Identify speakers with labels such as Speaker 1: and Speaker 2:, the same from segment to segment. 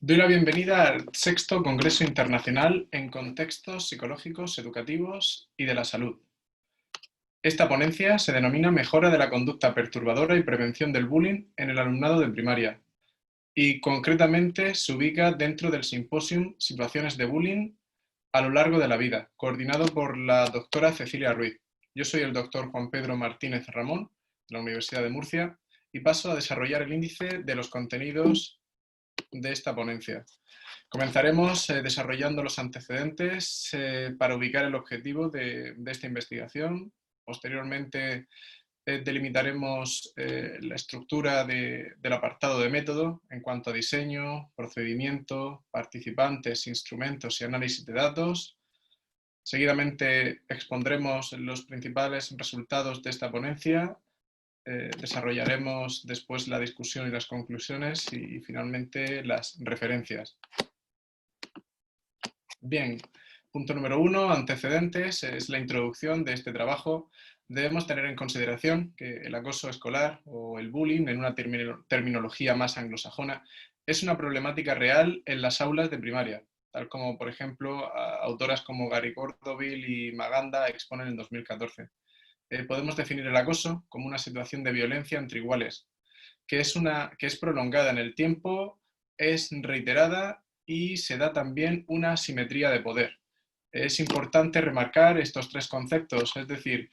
Speaker 1: Doy la bienvenida al sexto Congreso Internacional en Contextos Psicológicos, Educativos y de la Salud. Esta ponencia se denomina Mejora de la conducta perturbadora y prevención del bullying en el alumnado de primaria y concretamente se ubica dentro del simposium Situaciones de bullying a lo largo de la vida, coordinado por la doctora Cecilia Ruiz. Yo soy el doctor Juan Pedro Martínez Ramón, de la Universidad de Murcia, y paso a desarrollar el índice de los contenidos de esta ponencia. Comenzaremos desarrollando los antecedentes para ubicar el objetivo de esta investigación. Posteriormente delimitaremos la estructura del apartado de método en cuanto a diseño, procedimiento, participantes, instrumentos y análisis de datos. Seguidamente expondremos los principales resultados de esta ponencia. Desarrollaremos después la discusión y las conclusiones y finalmente las referencias. Bien, punto número 1, antecedentes, es la introducción de este trabajo. Debemos tener en consideración que el acoso escolar o el bullying, en una terminología más anglosajona, es una problemática real en las aulas de primaria, tal como, por ejemplo, autoras como Gary Cordoville y Maganda exponen en 2014. Podemos definir el acoso como una situación de violencia entre iguales, que es prolongada en el tiempo, es reiterada y se da también una asimetría de poder. Es importante remarcar estos tres conceptos, es decir,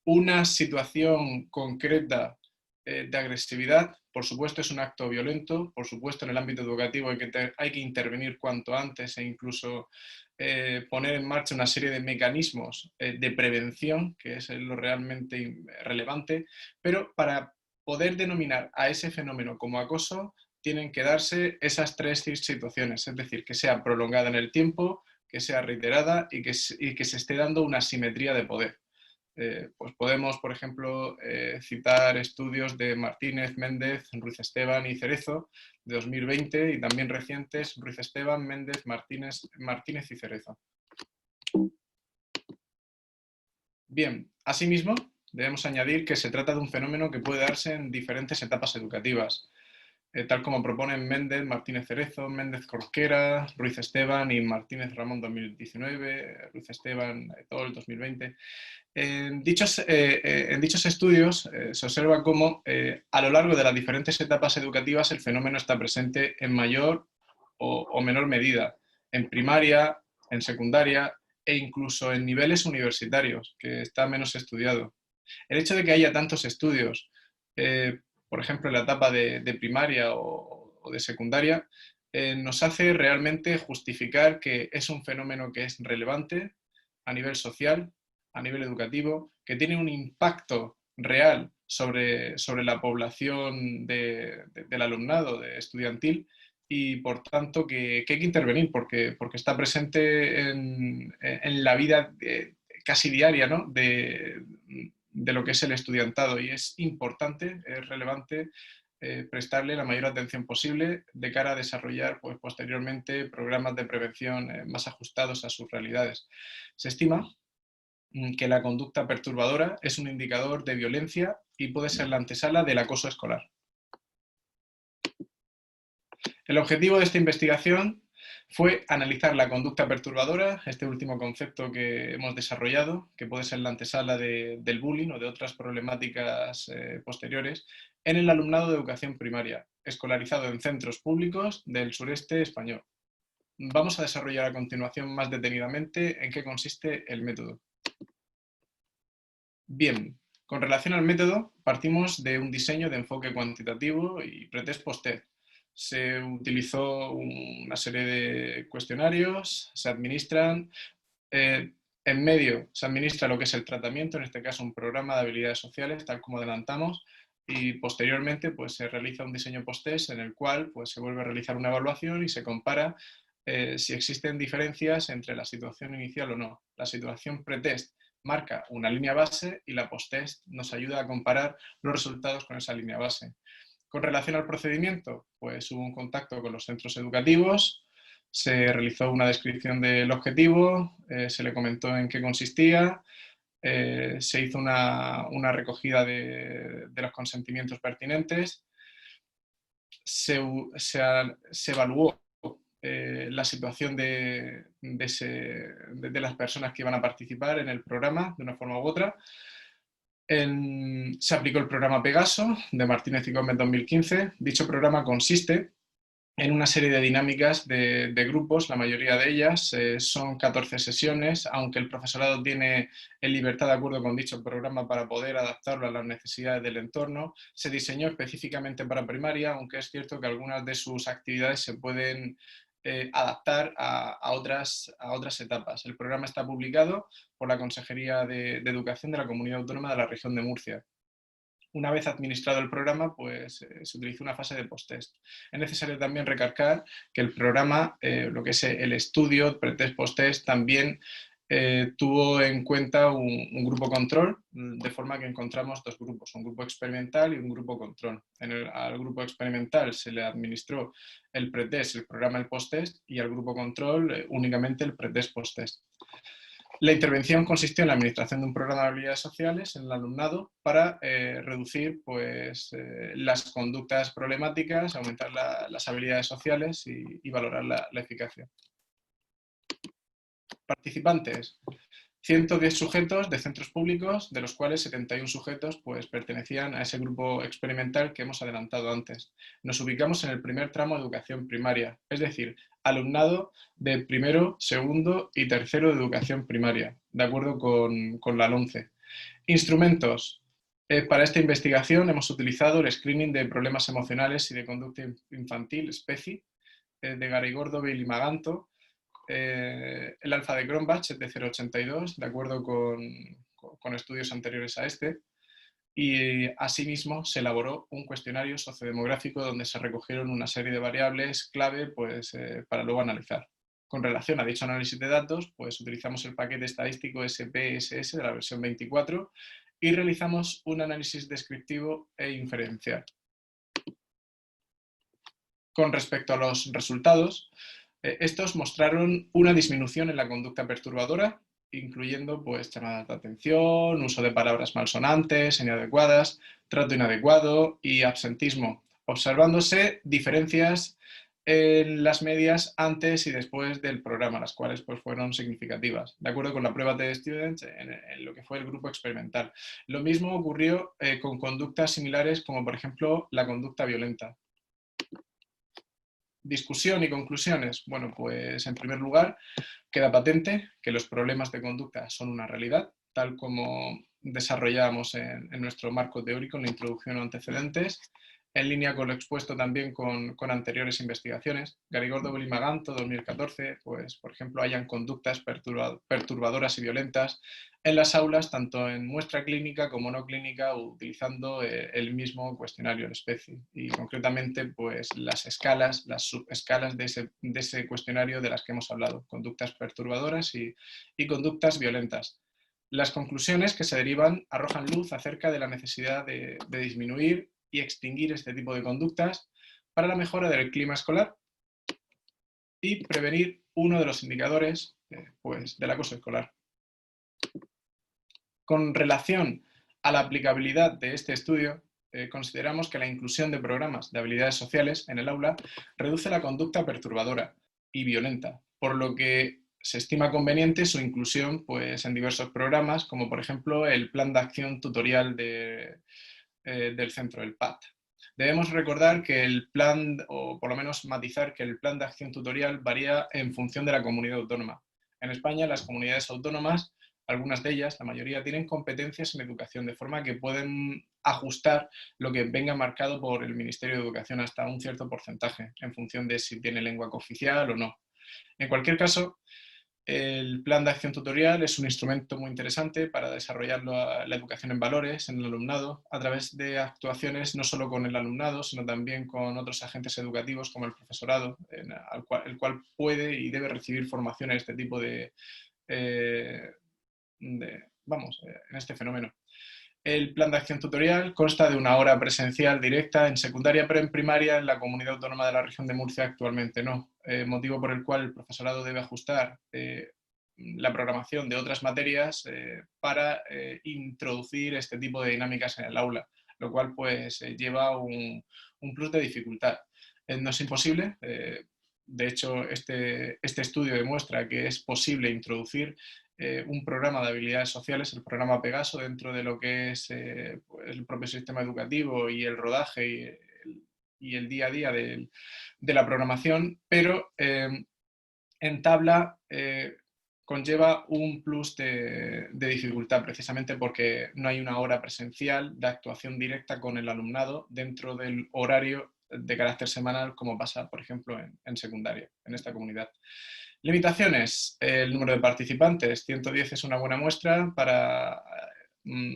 Speaker 1: una situación concreta de agresividad, por supuesto es un acto violento, por supuesto en el ámbito educativo hay que intervenir cuanto antes e incluso poner en marcha una serie de mecanismos de prevención, que es lo realmente relevante, pero para poder denominar a ese fenómeno como acoso, tienen que darse esas tres situaciones, es decir, que sea prolongada en el tiempo, que sea reiterada y que se esté dando una simetría de poder. Pues podemos, por ejemplo, citar estudios de Martínez, Méndez, Ruiz Esteban y Cerezo de 2020 y también recientes Ruiz Esteban, Méndez, Martínez y Cerezo. Bien, asimismo, debemos añadir que se trata de un fenómeno que puede darse en diferentes etapas educativas, tal como proponen Méndez, Martínez Cerezo, Méndez Corquera, Ruiz Esteban y Martínez Ramón 2019, Ruiz Esteban todo el 2020. En dichos estudios se observa cómo a lo largo de las diferentes etapas educativas el fenómeno está presente en mayor o menor medida, en primaria, en secundaria e incluso en niveles universitarios, que está menos estudiado. El hecho de que haya tantos estudios, por ejemplo, en la etapa de primaria o de secundaria, nos hace realmente justificar que es un fenómeno que es relevante a nivel social, a nivel educativo, que tiene un impacto real sobre la población del alumnado estudiantil y por tanto que hay que intervenir porque está presente en la vida casi diaria, ¿no? de lo que es el estudiantado y es importante, es relevante prestarle la mayor atención posible de cara a desarrollar pues, posteriormente programas de prevención más ajustados a sus realidades. Se estima que la conducta perturbadora es un indicador de violencia y puede ser la antesala del acoso escolar. El objetivo de esta investigación fue analizar la conducta perturbadora, este último concepto que hemos desarrollado, que puede ser la antesala del bullying o de otras problemáticas posteriores, en el alumnado de educación primaria, escolarizado en centros públicos del sureste español. Vamos a desarrollar a continuación más detenidamente en qué consiste el método. Bien, con relación al método, partimos de un diseño de enfoque cuantitativo y pretest post-test. Se utilizó una serie de cuestionarios, se administran, en medio se administra lo que es el tratamiento, en este caso un programa de habilidades sociales, tal como adelantamos, y posteriormente pues, se realiza un diseño post-test en el cual pues, se vuelve a realizar una evaluación y se compara si existen diferencias entre la situación inicial o no. La situación pretest marca una línea base y la post-test nos ayuda a comparar los resultados con esa línea base. Con relación al procedimiento, pues hubo un contacto con los centros educativos, se realizó una descripción del objetivo, se le comentó en qué consistía, se hizo una recogida de los consentimientos pertinentes se evaluó la situación de las personas que iban a participar en el programa de una forma u otra. Se aplicó el programa Pegaso de Martínez y Gómez 2015. Dicho programa consiste en una serie de dinámicas de grupos, la mayoría de ellas son 14 sesiones, aunque el profesorado tiene en libertad de acuerdo con dicho programa para poder adaptarlo a las necesidades del entorno. Se diseñó específicamente para primaria, aunque es cierto que algunas de sus actividades se pueden adaptar a otras etapas. El programa está publicado por la Consejería de Educación de la Comunidad Autónoma de la Región de Murcia. Una vez administrado el programa, pues se utiliza una fase de post-test. Es necesario también recalcar que el programa, lo que es el estudio, pretest, post-test, también tuvo en cuenta un grupo control, de forma que encontramos dos grupos, un grupo experimental y un grupo control. Al grupo experimental se le administró el pretest, el programa, el post-test, y al grupo control únicamente el pretest, post-test. La intervención consistió en la administración de un programa de habilidades sociales en el alumnado para reducir pues, las conductas problemáticas, aumentar las habilidades sociales y valorar la eficacia. Participantes: 110 sujetos de centros públicos, de los cuales 71 sujetos pues, pertenecían a ese grupo experimental que hemos adelantado antes. Nos ubicamos en el primer tramo de educación primaria, es decir, alumnado de primero, segundo y tercero de educación primaria, de acuerdo con la LOMCE. Instrumentos. Para esta investigación hemos utilizado el screening de problemas emocionales y de conducta infantil, SPECI, de Garigordo, Bailey y Maganto, el alfa de Cronbach de 0,82, de acuerdo con estudios anteriores a este, y asimismo se elaboró un cuestionario sociodemográfico donde se recogieron una serie de variables clave pues, para luego analizar. Con relación a dicho análisis de datos, pues utilizamos el paquete estadístico SPSS de la versión 24 y realizamos un análisis descriptivo e inferencial. Con respecto a los resultados, estos mostraron una disminución en la conducta perturbadora, incluyendo pues, llamadas de atención, uso de palabras malsonantes, inadecuadas, trato inadecuado y absentismo, observándose diferencias en las medias antes y después del programa, las cuales pues, fueron significativas, de acuerdo con la prueba de Students en lo que fue el grupo experimental. Lo mismo ocurrió con conductas similares como por ejemplo la conducta violenta. Discusión y conclusiones. Bueno, pues en primer lugar, queda patente que los problemas de conducta son una realidad, tal como desarrollamos en nuestro marco teórico en la introducción o antecedentes, en línea con lo expuesto también con anteriores investigaciones. Garigordo, Bailey y Maganto, 2014, pues por ejemplo, hayan conductas perturbadoras y violentas en las aulas, tanto en muestra clínica como no clínica, utilizando el mismo cuestionario, el SPECI, y concretamente pues las escalas, las subescalas de ese cuestionario de las que hemos hablado, conductas perturbadoras y conductas violentas. Las conclusiones que se derivan arrojan luz acerca de la necesidad de disminuir y extinguir este tipo de conductas para la mejora del clima escolar y prevenir uno de los indicadores pues, del acoso escolar. Con relación a la aplicabilidad de este estudio, consideramos que la inclusión de programas de habilidades sociales en el aula reduce la conducta perturbadora y violenta, por lo que se estima conveniente su inclusión pues, en diversos programas, como por ejemplo el Plan de Acción Tutorial del centro, el PAT. Debemos recordar que el plan, o por lo menos matizar que el plan de acción tutorial varía en función de la comunidad autónoma. En España, las comunidades autónomas, algunas de ellas, la mayoría, tienen competencias en educación, de forma que pueden ajustar lo que venga marcado por el Ministerio de Educación hasta un cierto porcentaje, en función de si tiene lengua cooficial o no. En cualquier caso, el plan de acción tutorial es un instrumento muy interesante para desarrollar la educación en valores en el alumnado a través de actuaciones no solo con el alumnado, sino también con otros agentes educativos como el profesorado, el cual puede y debe recibir formación en este tipo en este fenómeno. El plan de acción tutorial consta de una hora presencial directa en secundaria, pero en primaria en la Comunidad Autónoma de la Región de Murcia actualmente no, motivo por el cual el profesorado debe ajustar la programación de otras materias para introducir este tipo de dinámicas en el aula, lo cual pues lleva un plus de dificultad. No es imposible. De hecho, este estudio demuestra que es posible introducir un programa de habilidades sociales, el programa Pegaso, dentro de lo que es el propio sistema educativo y el rodaje y el día a día de la programación, pero en tabla conlleva un plus de dificultad, precisamente porque no hay una hora presencial de actuación directa con el alumnado dentro del horario de carácter semanal, como pasa, por ejemplo, en secundaria, en esta comunidad. Limitaciones: el número de participantes. 110 es una buena muestra para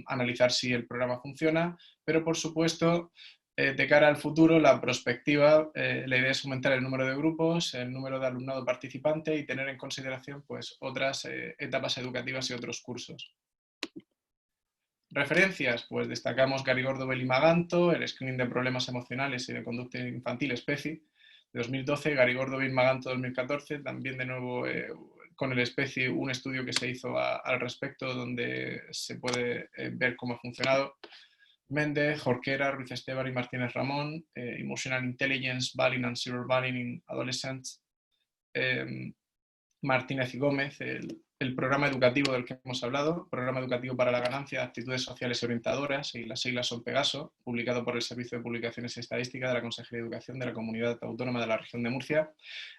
Speaker 1: analizar si el programa funciona, pero por supuesto, de cara al futuro, la perspectiva, la idea es aumentar el número de grupos, el número de alumnado participante y tener en consideración pues, otras etapas educativas y otros cursos. Referencias: pues destacamos Garigordo, Bell y Maganto, el screening de problemas emocionales y de conducta infantil, SPECI, de 2012, Garigordo, Bell y Maganto, 2014, también de nuevo con el SPECI un estudio que se hizo al respecto donde se puede ver cómo ha funcionado. Méndez, Jorquera, Ruiz Esteban y Martínez Ramón, Emotional Intelligence, Bullying and Cyberbullying in Adolescents, Martínez y Gómez, el programa educativo del que hemos hablado, Programa Educativo para la Ganancia de Actitudes Sociales y Orientadoras, y las siglas son Pegaso, publicado por el Servicio de Publicaciones y Estadística de la Consejería de Educación de la Comunidad Autónoma de la Región de Murcia.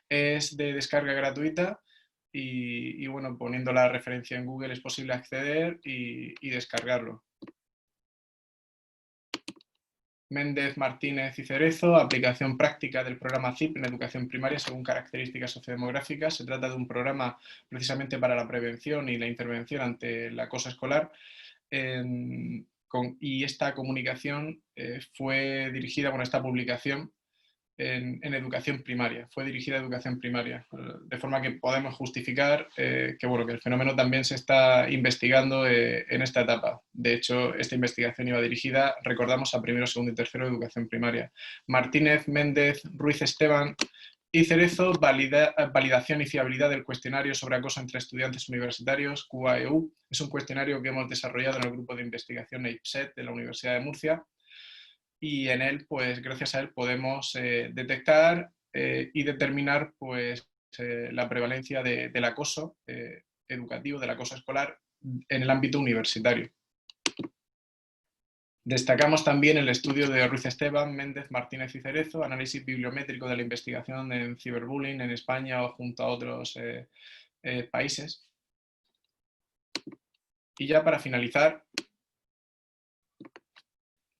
Speaker 1: Es de descarga gratuita y bueno, poniendo la referencia en Google es posible acceder y descargarlo. Méndez, Martínez y Cerezo, aplicación práctica del programa CIP en educación primaria según características sociodemográficas. Se trata de un programa precisamente para la prevención y la intervención ante el acoso escolar. Y esta comunicación fue dirigida, bueno, esta publicación en educación primaria, fue dirigida a educación primaria, de forma que podemos justificar que el fenómeno también se está investigando en esta etapa. De hecho, esta investigación iba dirigida, recordamos, a primero, segundo y tercero de educación primaria. Martínez, Méndez, Ruiz Esteban y Cerezo, validación y fiabilidad del cuestionario sobre acoso entre estudiantes universitarios, QAEU. Es un cuestionario que hemos desarrollado en el grupo de investigación EIPSET de la Universidad de Murcia, y en él, pues gracias a él podemos detectar y determinar pues, la prevalencia del acoso educativo, del acoso escolar en el ámbito universitario. Destacamos también el estudio de Ruiz Esteban, Méndez, Martínez y Cerezo, análisis bibliométrico de la investigación en ciberbullying en España o junto a otros países. Y ya para finalizar,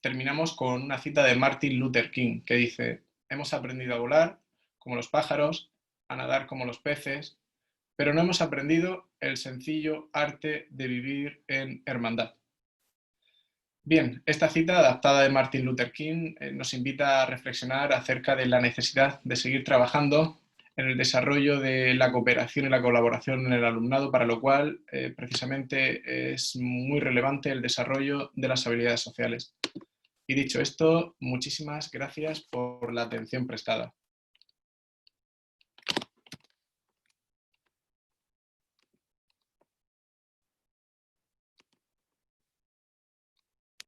Speaker 1: terminamos con una cita de Martin Luther King que dice: hemos aprendido a volar como los pájaros, a nadar como los peces, pero no hemos aprendido el sencillo arte de vivir en hermandad. Bien, esta cita adaptada de Martin Luther King nos invita a reflexionar acerca de la necesidad de seguir trabajando en el desarrollo de la cooperación y la colaboración en el alumnado, para lo cual precisamente es muy relevante el desarrollo de las habilidades sociales. Y dicho esto, muchísimas gracias por la atención prestada.